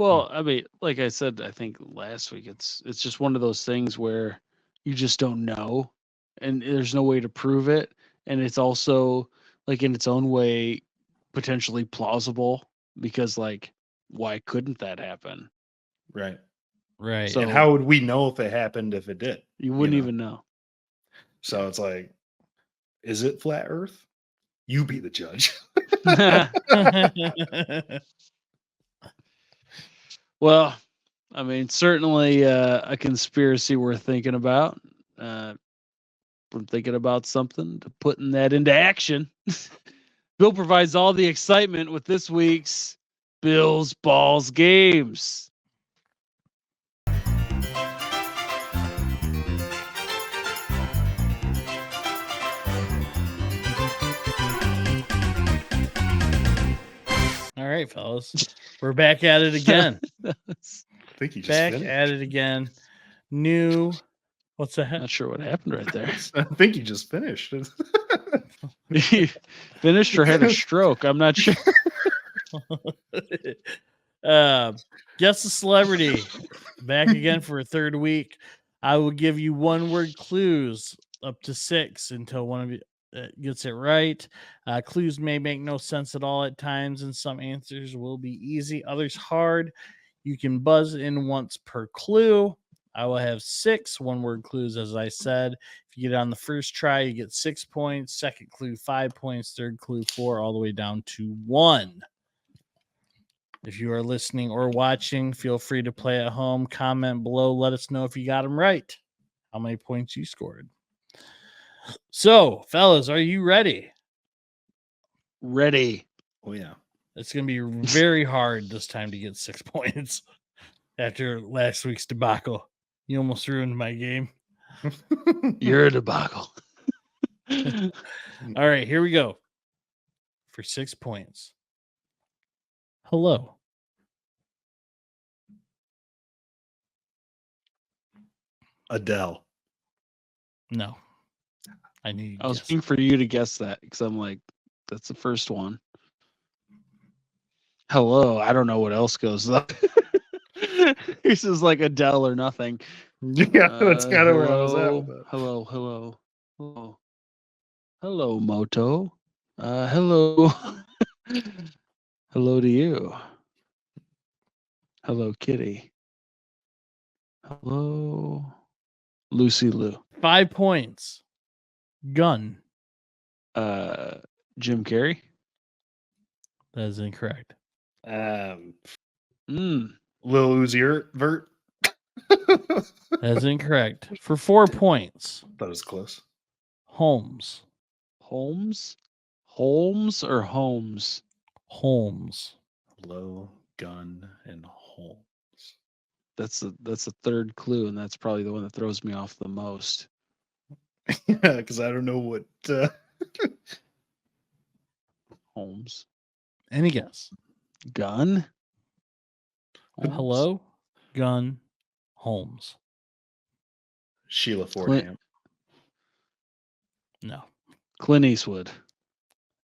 Well, I mean, like I said, I think last week, it's just one of those things where you just don't know, and there's no way to prove it, and it's also like in its own way potentially plausible because like why couldn't that happen? Right. Right. So And how would we know if it happened if it did? you wouldn't know? even know. So it's like, is it flat Earth? You be the judge. Well, I mean, certainly a conspiracy worth thinking about. From thinking about something to putting that into action. Bill provides all the excitement with this week's Bill's Balls Games. All right, fellas. We're back at it again. I think you just Back finished. at it again. New. What's that? Not sure what happened right there. I think you just finished. Finished or had a stroke? I'm not sure. Guess the celebrity. Back again for a third week. I will give you one word clues up to 6 until one of you gets it right. Clues may make no sense at all at times, and some answers will be easy, others hard. You can buzz in once per clue. I will have 6 one-word clues, as I said. If you get it on the first try, you get 6 points. Second clue, 5 points. Third clue, 4, all the way down to 1. If you are listening or watching, feel free to play at home. Comment below. Let us know if you got them right, how many points you scored. So, fellas, are you ready? Ready. Oh, yeah. It's going to be very hard this time to get 6 points after last week's debacle. You almost ruined my game. You're a debacle. All right, here we go. For 6 points. Hello. Adele. No. I need. I was waiting for you to guess that because I'm like, that's the first one. Hello. I don't know what else goes though. This is like Adele or nothing. Yeah, that's kind of where I was at hello, with that. hello, Moto. Hello. Hello to you. Hello, Kitty. Hello, Lucy Lou. 5 points. Gun. Jim Carrey. That is incorrect. Lil Mm. Uzi Vert. That is incorrect. For 4 points. That was close. Holmes. Holmes? Holmes or Holmes? Holmes. Low, gun, and Holmes. That's the third clue, and that's probably the one that throws me off the most. Yeah, because I don't know what. Holmes. Any guess? Gun? Holmes? Hello? Gun. Holmes. Sheila Fordham. No. Clint Eastwood.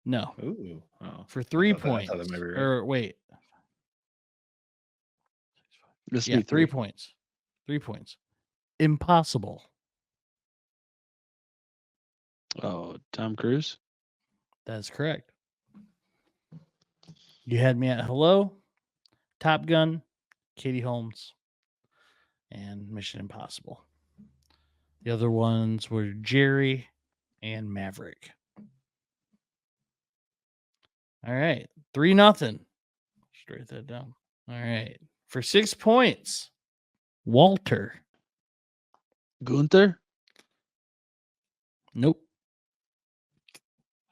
No. Ooh. Oh, For 3 I thought points. that might be right. Or wait. This Yeah, be 3 points. 3 points. Impossible. Oh, Tom Cruise. That's correct. You had me at hello, Top Gun, Katie Holmes, and Mission Impossible. The other ones were Jerry and Maverick. All right. 3-0. Just write that down. All right. For 6 points, Walter. Gunther. Nope.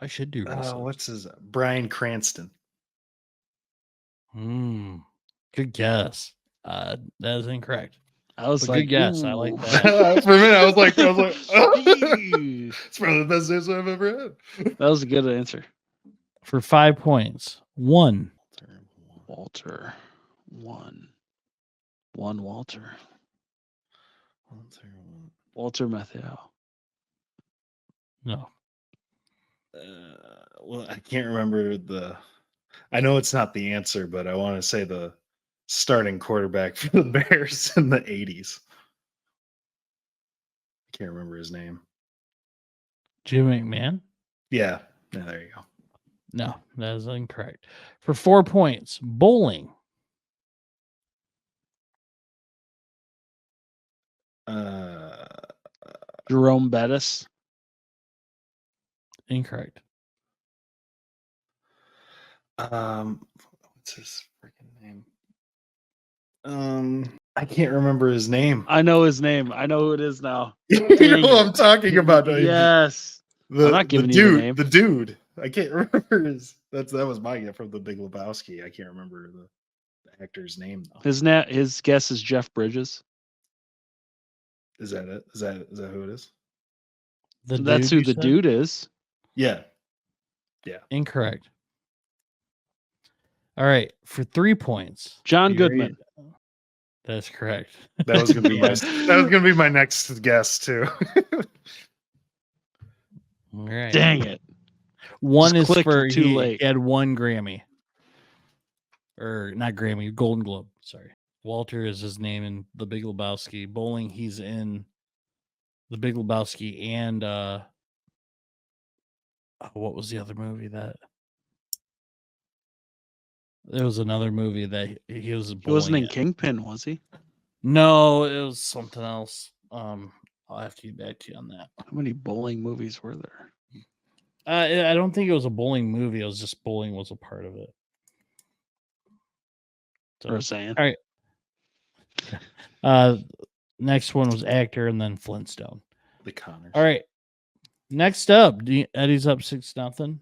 I should do research. What's his Bryan Cranston? Good guess. That is incorrect. I was But like, good guess. I like ooh. that. For a minute, I was like, oh, Ew. it's probably the best answer I've ever had. That was a good answer. For 5 points, 1. Walter. One Walter. Walter Matthau. No. Well, I can't remember I know it's not the answer, but I want to say the starting quarterback for the Bears in the 80s. I can't remember his name. Jim McMahon? Yeah, there you go. No, that is incorrect. For 4 points, bowling. Jerome Bettis. Incorrect. What's his freaking name? I can't remember his name. I know his name. I know who it is now. You Dang know what it. I'm talking about? Yes. The, I'm not giving the you the dude, name. the dude. I can't remember his. That was my guess from the Big Lebowski. I can't remember the actor's name though. His guess is Jeff Bridges. Is that it? Is that who it is? That's who the dude is. Yeah. Incorrect. All right, for 3 points, John you ready? Goodman. That's correct. That was gonna be my next guess too. All right. Dang it. One Just is clicked for too he late. had 1 Grammy. Or not Grammy, Golden Globe. Sorry. Walter is his name in The Big Lebowski. Bowling, he's in The Big Lebowski and what was the other movie that? There was another movie that he was bowling. He wasn't in in. Kingpin, was he? No, it was something else. I'll have to get back to you on that. How many bowling movies were there? I don't think it was a bowling movie. It was just bowling was a part of it. So, Roseanne. all right. Next one was actor and then Flintstone. The Connors. All right. Next up, Eddie's up 6-0.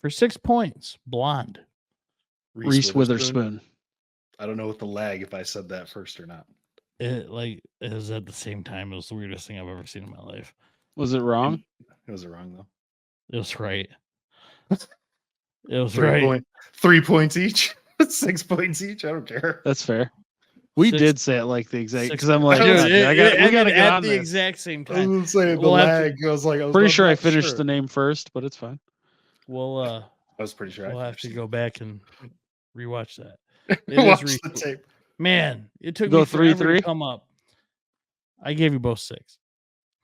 For 6 points, blonde. Reese Witherspoon. I don't know what the lag if I said that first or not. It was at the same time. It was the weirdest thing I've ever seen in my life. Was it wrong? It was wrong though. It was right. It was right. 3 points each. 6 points each. I don't care. That's fair. We 6 did say it like the exact because 6 I'm like, Dude, we gotta get at on the this. exact same I time. was saying the We'll have lag. I was Pretty sure I not finished sure. the name first, but it's fine. We'll I was pretty sure. we'll I have to finished go back and rewatch that. it. It is Watch Reese the tape. Man, it took Go me forever 3-3? to come up. I gave you both 6.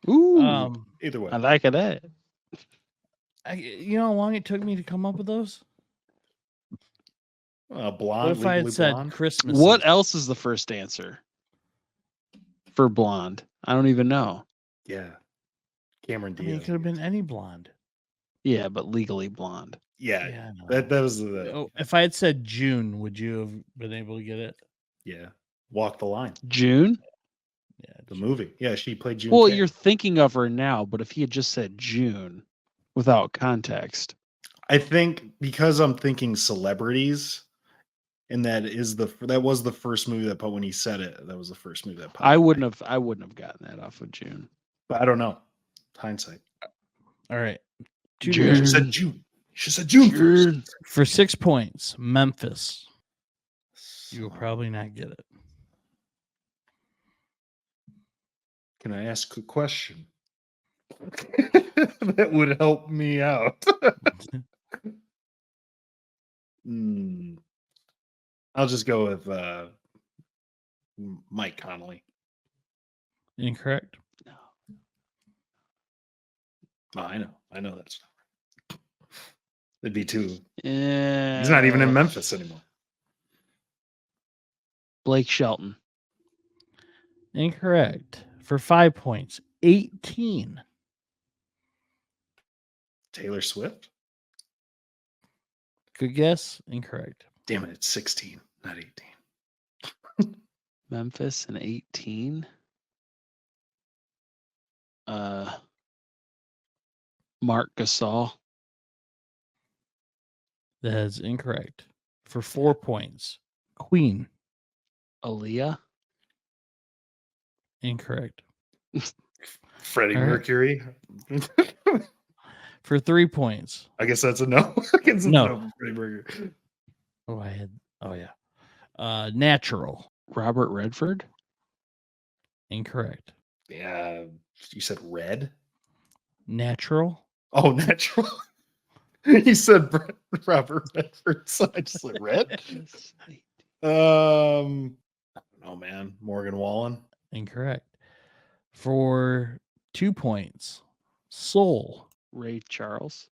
Ooh, Either way. I like that. You know how long it took me to come up with those? Blonde. What if I had Legally said Blonde? Christmas? What else is the first answer for blonde? I don't even know. Yeah. Cameron I mean, it Diaz. could have been any blonde. Yeah, but legally blonde. Yeah. I know. That was the Oh, if I had said June, would you have been able to get it? yeah. Walk the Line. June? Yeah, The June. movie. Yeah, she played June. Well, Kay. you're thinking of her now, but if he had just said June without context. I think because I'm thinking celebrities, and that was the first movie that when he said it, that was the first movie that popped. I wouldn't have gotten that off of June. But I don't know. Hindsight. All right. June. She said June. She said June first. For 6 points, Memphis. You will probably not get it. Can I ask a question? That would help me out. I'll just go with Mike Connolly. Incorrect. Oh, I know that's not right. It'd be too. Yeah. He's not even in Memphis anymore. Blake Shelton. Incorrect. For 5 points, 18. Taylor Swift. Good guess. Incorrect. Damn it, it's 16, not 18. Memphis and 18. Mark Gasol. That is incorrect. For 4 points, Queen. Aaliyah. Incorrect. Freddie All right. Mercury. For 3 points. I guess that's a no. I guess it's No. a no for Freddie Mercury. Oh yeah. Natural. Robert Redford. Incorrect. Yeah, you said red. Natural. Oh, natural. You said Robert Redford, so I just said red. Oh man, Morgan Wallen. Incorrect. For 2 points, Soul. Ray Charles.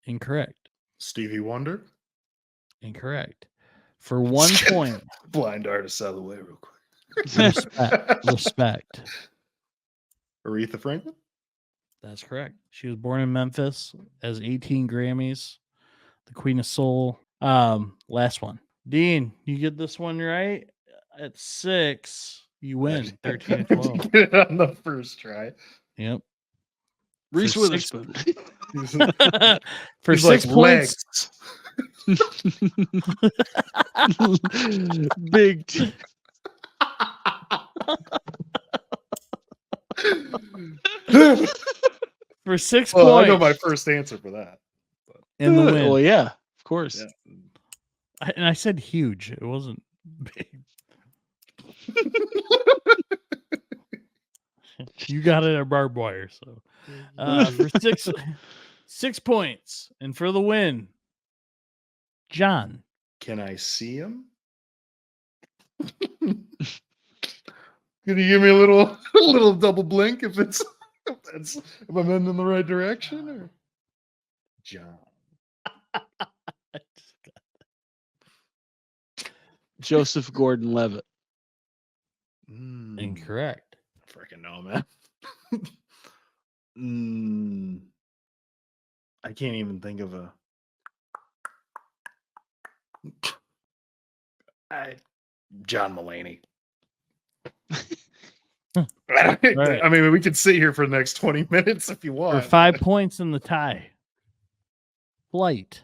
Incorrect. Stevie Wonder. Incorrect. For 1 point, Blind artist out of the way real quick. Respect. Aretha Franklin. That's correct. She was born in Memphis, has 18 Grammys, the Queen of Soul. Last one. Dean, you get this one right at 6, you win 13 to 12. Get it on the first try. Yep. Reese For six- Witherspoon. For He's 6 like points, Big T. for 6 Well, I points, know my first answer for that. in the win. Well, yeah, of course. Yeah. And I said huge. It wasn't big. You got it at barbed wire. So for 6 points, and for the win, John. Can I see him? Can you give me a little double blink if if I'm heading in the right direction? Or John. Joseph Gordon-Levitt. Incorrect. Freaking no, man. I can't even think of a. John Mulaney. Right. I mean, we could sit here for the next 20 minutes if you For want. 5 points in the tie. Flight.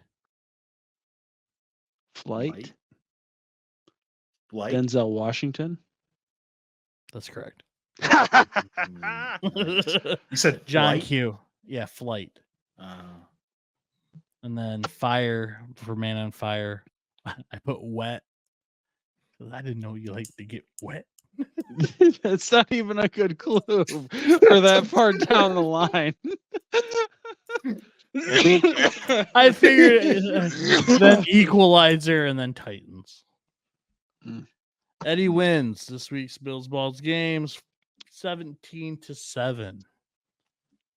Flight. Light. Denzel Washington. That's correct. You said John Flight? Q. Yeah, Flight. And then Fire for Man on Fire. I put Wet. 'Cause I didn't know you like to get wet. That's not even a good clue for that far down the line. I figured then Equalizer and then Titans. Mm. Eddie wins this week's Bills Balls games 17-7.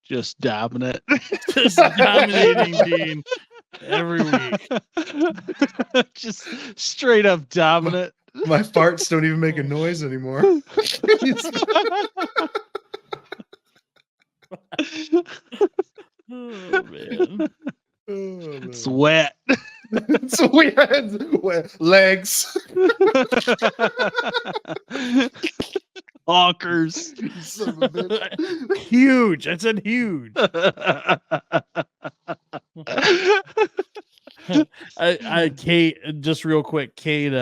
Just dominant. Just dominating Dean every week. Just straight up dominant. My farts don't even make a noise anymore. Oh man. It's wet. It's weird. Legs. Hawkers. Son of a bitch. Huge. I said huge. Kate, just real quick, Kate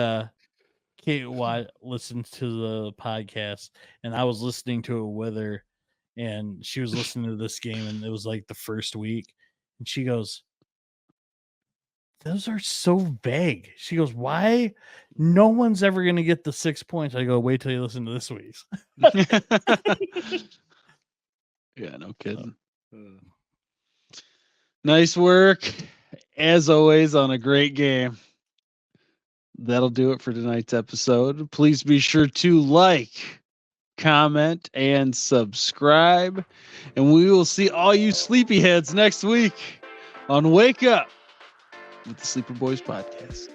listens to the podcast, and I was listening to it with her, and she was listening to this game, and it was like the first week, and she goes, "Those are so vague." She goes, "Why? No one's ever gonna get the 6 points." I go, "Wait till you listen to this week's." Yeah, no kidding. Nice work, as always, on a great game. That'll do it for tonight's episode. Please be sure to like, comment, and subscribe. And we will see all you sleepyheads next week on Wake Up with the Sleeper Boys podcast.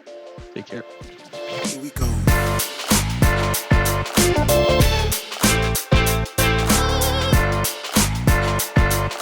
Take care. Here we go.